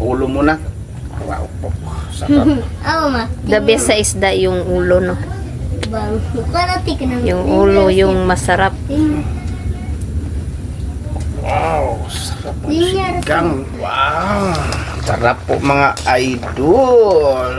ulo muna. Wow po. Sarap. Oo, ma. The best sa isda yung ulo, no? Bang. Karati ka naman. Yung ulo yung masarap. Wow, sarap ng Linya. sinigang. Wow, sarap po mga idol.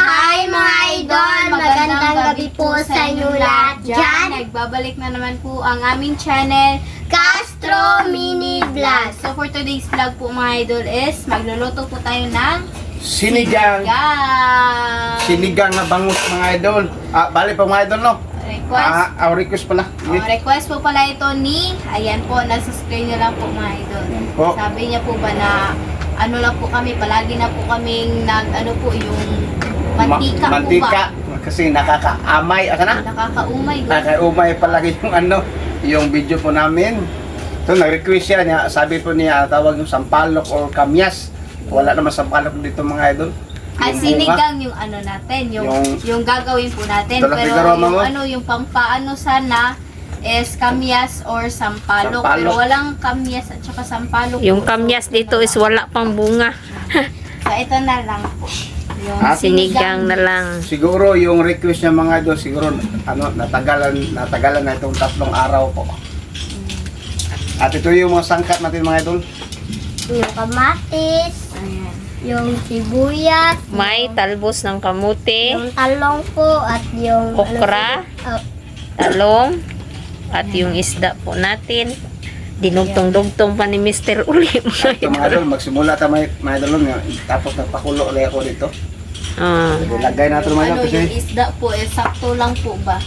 Hi mga idol! Magandang gabi po sa inyo lahat dyan. Nagbabalik na naman po ang aming channel, Castro Mini Vlog. So for today's vlog po mga idol is magluluto po tayo ng Sinigang. gang. Sinigang na bangus mga idol. Bali pa mga idol, no? Request. Request pala. Request po pala ito ni, ayan po, nasa screen nyo lang po mga idol. Ayan po. Sabi niya po ba na ano lang po kami, palagi na po kaming ano po yung mantika, Mantika. po ba? Kasi nakakaamay. Asa na? Nakakaumay. Nakakaumay palagi yung yung video po namin. So nag-request siya niya, sabi po niya tawag yung sampalok or kamyas. Wala naman sampalok dito mga idol. Ay, Yung bunga. sinigang yung ano natin, yung gagawin po natin. Dala Pero siguro, yung mamo. yung pampaano sana is kamyas or sampalok. Sampalok. Pero walang kamyas at saka sampalok. Yung po. kamyas dito is wala pang bunga. So, ito na lang po. Yung Sinigang na lang. Siguro yung request niya mga idol, siguro natagalan na itong 3 araw po. At ito yung mga sangkat natin mga idol. Yung kamatis, Ayan. yung sibuyas, May talbos ng kamuti, yung talong po, at yung okra, talong, at yung isda po natin. Dinugtong-dugtong pa ni Mr. Uli. Ito mga idol, magsimula tayo mga idol. Tapos nagpakulo ulit ako dito. Lagay natin mga idol Yung kasi isda po is sakto lang po ba?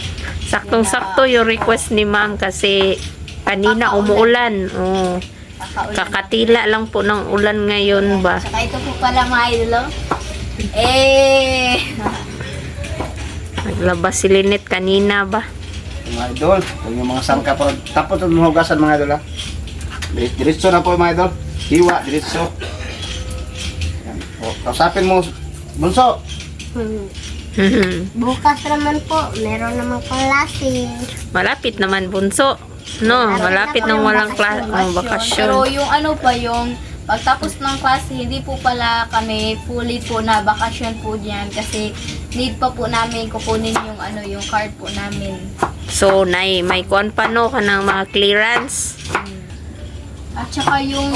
Saktong-sakto yung request ni ma'am kasi kanina umuulan. Oh, Kakaulan. kakatila lang po ng ulan ngayon ba. Saka ito po pala mga idol. Naglabas si Lynette kanina ba. mga idol, ito yung mga sangka po. Tapos ito hugasan mga idol ha. Diretso na po mga idol. Hiwa, diretso. Yan po. Kausapin mo, bunso. bukas naman po, meron naman klase. Malapit naman bunso. No, malapit nang walang bakasyon. Pero yung ano pa, yung pagtapos ng klase, hindi po pala kami fully po na bakasyon po diyan kasi need pa po namin kukunin yung yung card po namin. So, may kuan pa no ka ng mga clearance. At saka yung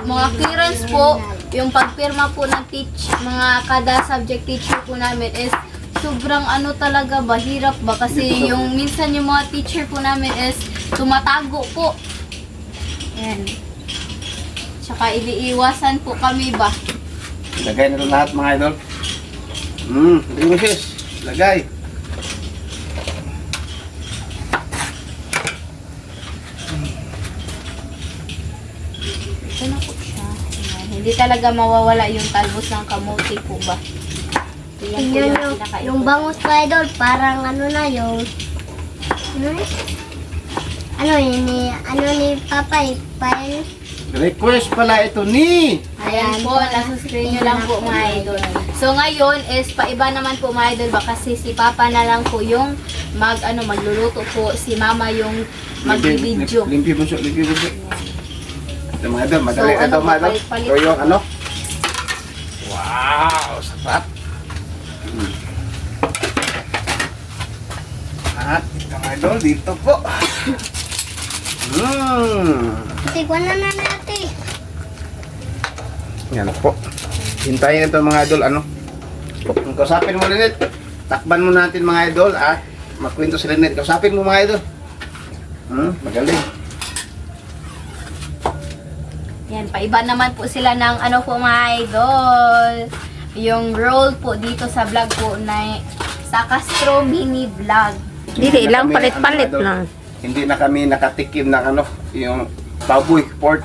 mga clearance po, yung pagpirma po ng mga kada subject teacher po namin is sobrang talaga ba, hirap ba? Kasi yung minsan yung mga teacher po namin is tumatago po. Ayan. Tsaka iniiwasan po kami ba? Lagay na ito lahat mga idol. Lagay mo sis. Lagay. Ito na po siya. Ayan. Hindi talaga mawawala yung talbos ng kamote po ba? Yan po Yun yung yung bangus pa idol, parang na yung ni Papa, parang Request pala ito ni. Ayan po, nasa screen nyo lang po mga idol. So ngayon is paiba naman po mga idol ba kasi si Papa na lang po yung magluluto po, si Mama yung mag-video. Limpi bunso, limpi bunso. Ito mga idol, madali So, ito mga idol. palit-palit Ito yung po. Wow, sarap. At ito mga idol, dito po. tikwan na natin. Yan po. Hintayin ito mga idol, Kung kausapin mo Lynette, takban mo natin mga idol at magkwento si Lynette. Kausapin mo mga idol. Magaling. Yan, paiba naman po sila ng po mga idol. Yung role po dito sa vlog po na sa Castro Mini Vlog. Dili lang Kami, palit-palit idol, lang. Hindi na kami nakatikim ng yung baboy, pork.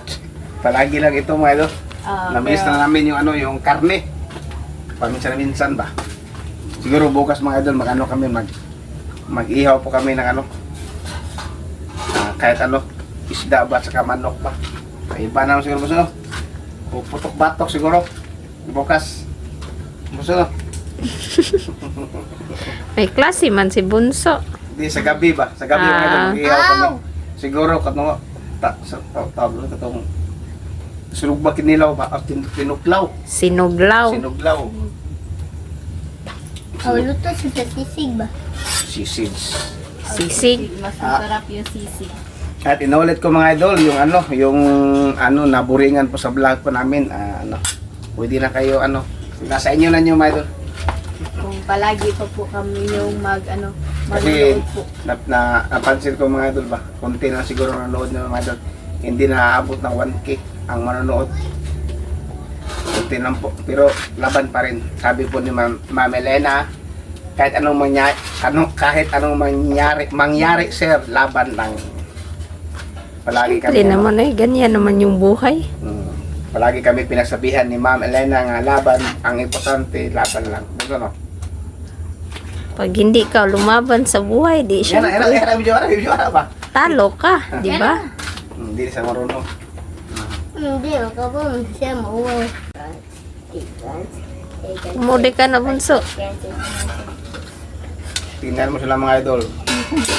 Palagi lang ito mga idol. Namiss na namin yung yung karne. Paminsan-minsan ba. Siguro bukas mga idol kami mag-ihaw po kami ng kahit isda ba saka manok ba. Iba naman siguro gusto puputok-batok siguro bukas. Gusto May klase man si bunso. Di sa gabi ba? Sa gabi mga idol, mag-ihaw kami. Siguro katong tawag katong sunog ba kinilaw ba? Tinuklaw. Sinuglaw. Sinuglaw. Oh, luto sa sisig ba? Sisids. Sisig. Mas masarap yung sisig. At inulit ko mga idol, yung naburingan po sa vlog po namin, pwede na kayo, nasa inyo na nyo mga idol. Kung palagi pa po kami yung Kasi, manonood po. napansin ko mga idol ba, konti na siguro nanonood nyo mga idol, hindi na aabot ng 1K ang manonood. Konti lang po, pero laban pa rin. Sabi po ni Ma'am Elena, kahit anong mangyari sir, laban lang. Palagi kami Hindi naman ganyan naman yung buhay. palagi kami pinagsabihan ni Ma'am Elena nga laban, ang importante laban lang. Ano? Pag hindi ka lumaban sa buhay, di siya. Video ba? Talo ka, di ba? Hindi siya marunong. Hindi, ako po. Siya mauwaw. Umudi ka na, bunso. Tingnan mo sila mga idol.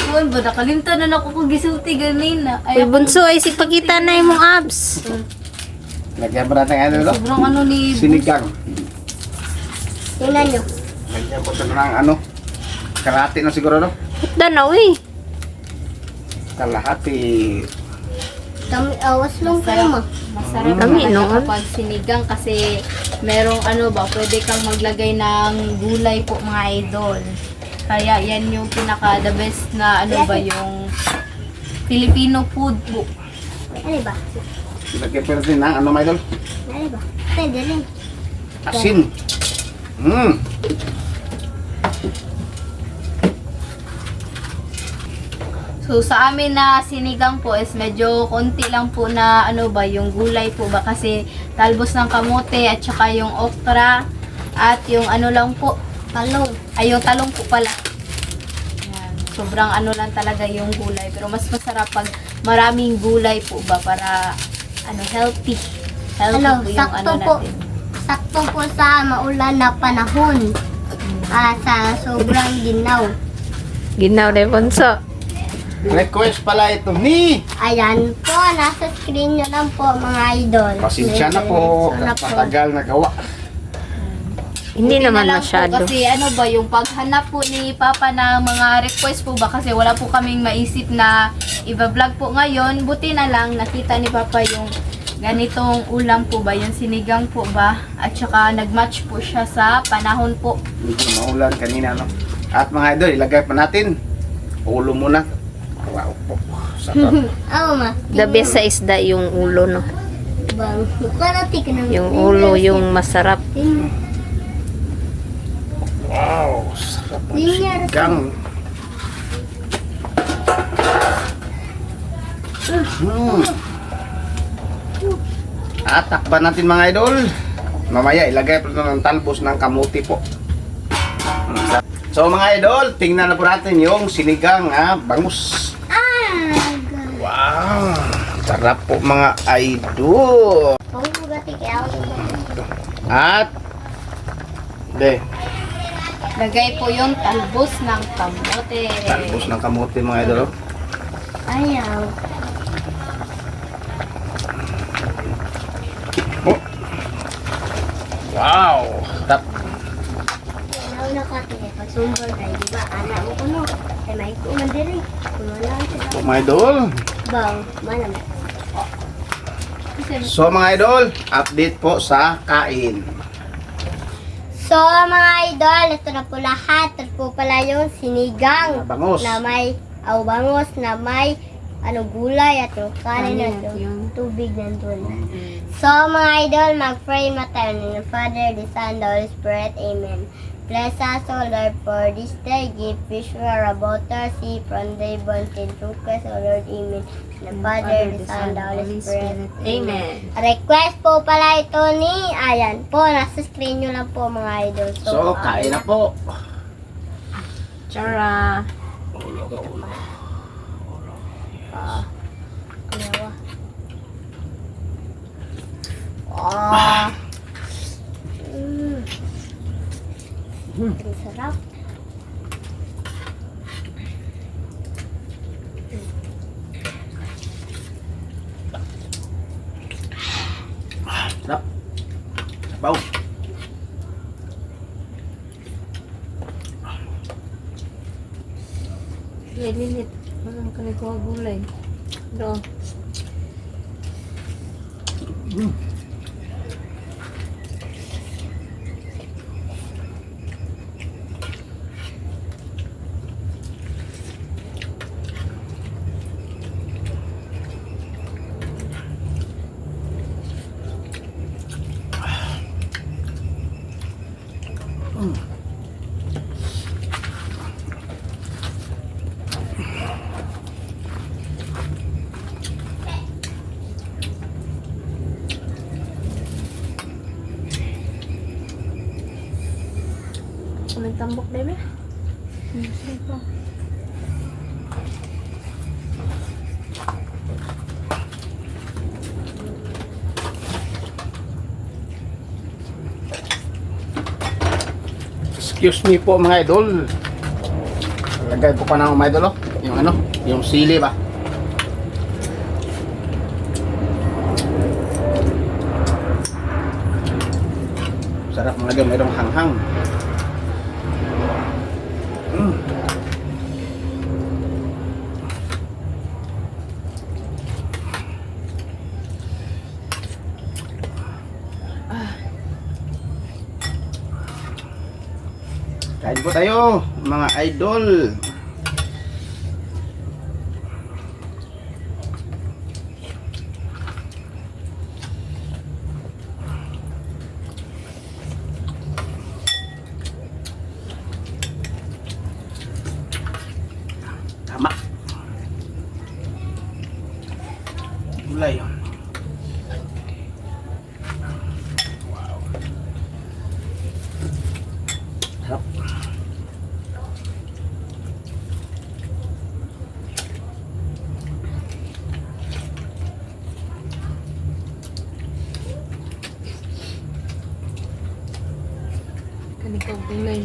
Kuwan ba, nakalimtan na ako kung gisulti ganina. Uy, bunso, ay sipakita na yung mong abs. Lagyan pa natin ano ito? Sobrang ni... Sinigang. Tingnan nyo. Lagyan po ito ng kalahati na siguro no? Hutda na, uy. Kalahati. Kami, awas lang kayo ma. Masarap Kami, talaga no? kapag sinigang kasi merong pwede kang maglagay ng gulay po mga idol. Kaya yan yung pinaka the best na yung Filipino food po. Ano ba? Lagyan pa natin ng mga idol? Ano ba? Pwede rin. Asin. So sa amin na sinigang po is medyo konti lang po na yung gulay po ba kasi talbos ng kamote at saka yung okra at yung lang po Talong. ay yung talong po pala. Yan. Sobrang lang talaga yung gulay pero mas masarap pag maraming gulay po ba para healthy. Healthy po yung sakto po. natin. Sakto po sa maulan na panahon. Sa sobrang ginaw. Ginaw na, bunso. Request pala ito ni. Ayan po, nasa screen nyo lang po mga idol. Pasensya na po. Matagal na gawa. Hindi Buti naman na lang po masyado. kasi yung paghanap po ni Papa ng mga request po ba kasi wala po kaming maisip na i-vlog po ngayon. Buti na lang nakita ni Papa yung ganitong ulam po ba, yung sinigang po ba at saka nagmatch po siya sa panahon po. Medyo maulan kanina no. At mga idol, ilagay pa natin. Ulo muna. Wow po. Sarap. Oo ma. The best sa isda yung ulo, no? Bang. Karati ka naman. Yung ulo yung masarap. Wow. Sarap ang Linyar. sinigang. At takpan natin mga idol. Mamaya ilagay po ito ng talbos ng kamuti po. So mga idol, tingnan na po natin yung sinigang bangus. Wow! Sarap po mga idol. At Lagay po yung talbos ng kamote. talbos ng kamuti mga idol. Ayaw. Oh. Wow! Tap. Ayaw na ka. Pagsumbol tayo. Diba? Anak mo ko no. Ay may kuman din eh. Kumalaan sila. Po mga idol. Bang. Manam. So mga idol, update po sa kain. So mga idol, ito na po lahat. Ito po pala yung sinigang. Bangus. Na may bangos na may gulay at yung kanin at yung tubig nandun. So mga idol, mag-pray na tayo ng Father, the Son, the Holy Spirit. Amen. Bless us, O Lord, for this day. Give fish for our water, sea from the abundant Lucas, O Lord. Amen. The Father, the Son, the Holy Spirit. Amen. Request po pala ito ni, ayan po, nasa screen nyo lang po mga idol. So, kain na po. Chara. Ang sarap. lilit. Walang kanikuha gulay. Do. May tambok na ba? Excuse me po mga idol. Lagay ko pa ng mga idol oh. Yung ano, yung sili ba? Sarap mga idol, mayroong hanghang. Kain po tayo, mga idol. Tama. Gulay. Wow. Sarap. Kanikuha gulay.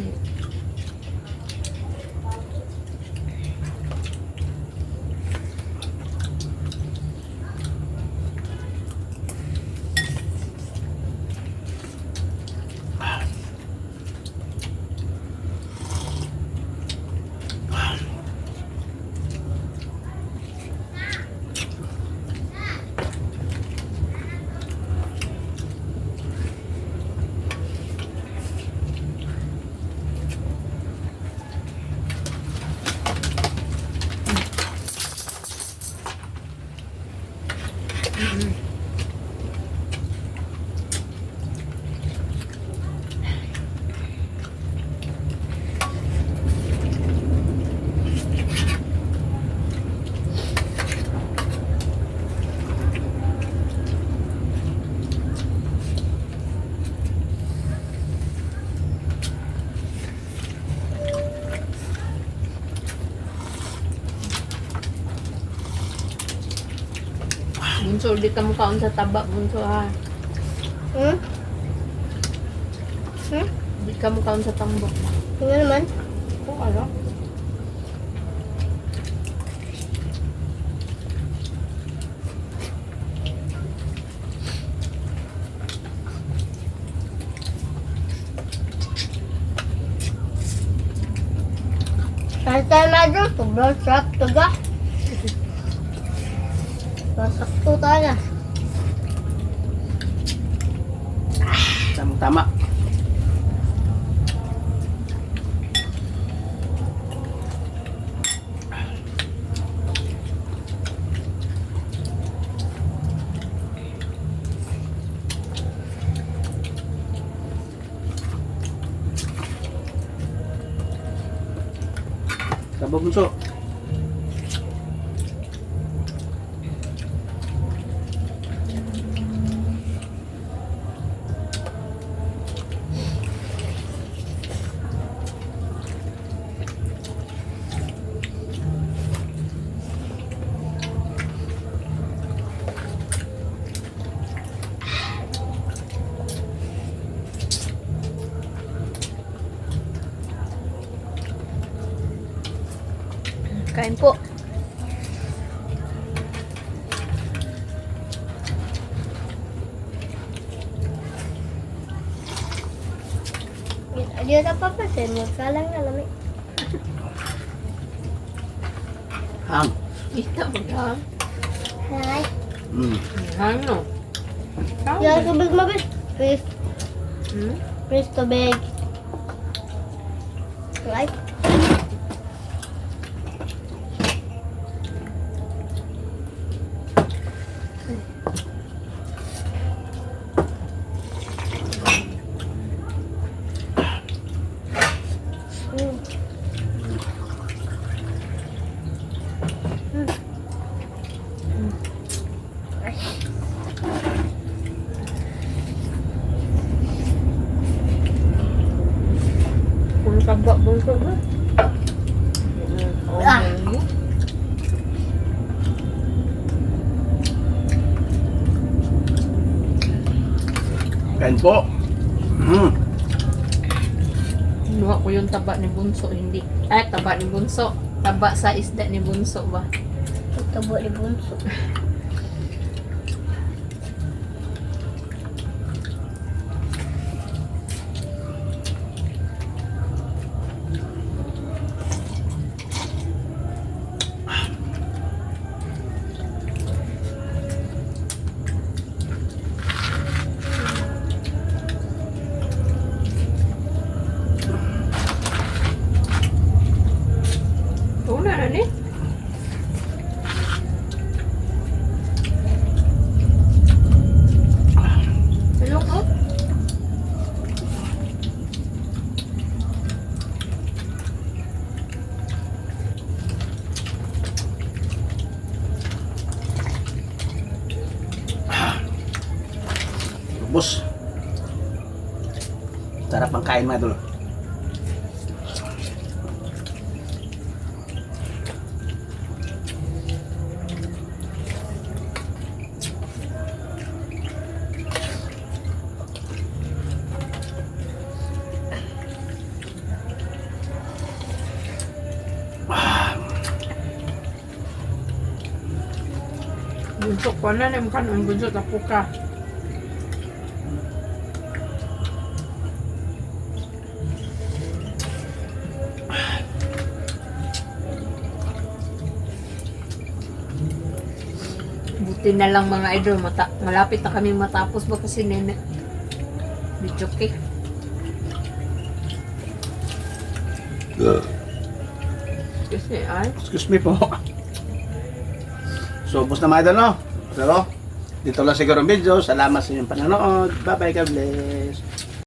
Bunso, di ka mukhaon sa taba, bunso ha. Hmm? Di ka mukhaon sa tambok. Ano naman? Oo, ano? Santai medyo, sobrang sarap taga. Masakto tayo. Tama. Sabaw bunso. Kain po. Dia tak apa-apa saya mau salang dalam ni. Hang. Kita ba ka? Hi. Ano? Yan, tubig mabis. Please. Hmm? Please, tubig. Right? Kung taba bunso ba? Ah. Kain po. Kinuha ko yung taba ni Bunso, hindi. Ay, taba ni Bunso. Taba sa isda ni Bunso ba? Tabo ni bunso. Una na ni. Hello ko? Bus. Sarap ang kain mga idol. Bunso ko na naman ka ng bunso tapo ka. Buti na lang mga idol, malapit na kami matapos ba kasi nene. Medyo okay. Excuse me, ay. Excuse me po. So, bus na mga idol, no? Pero, dito lang siguro ang video. Salamat sa inyong panonood. Bye-bye, God bless.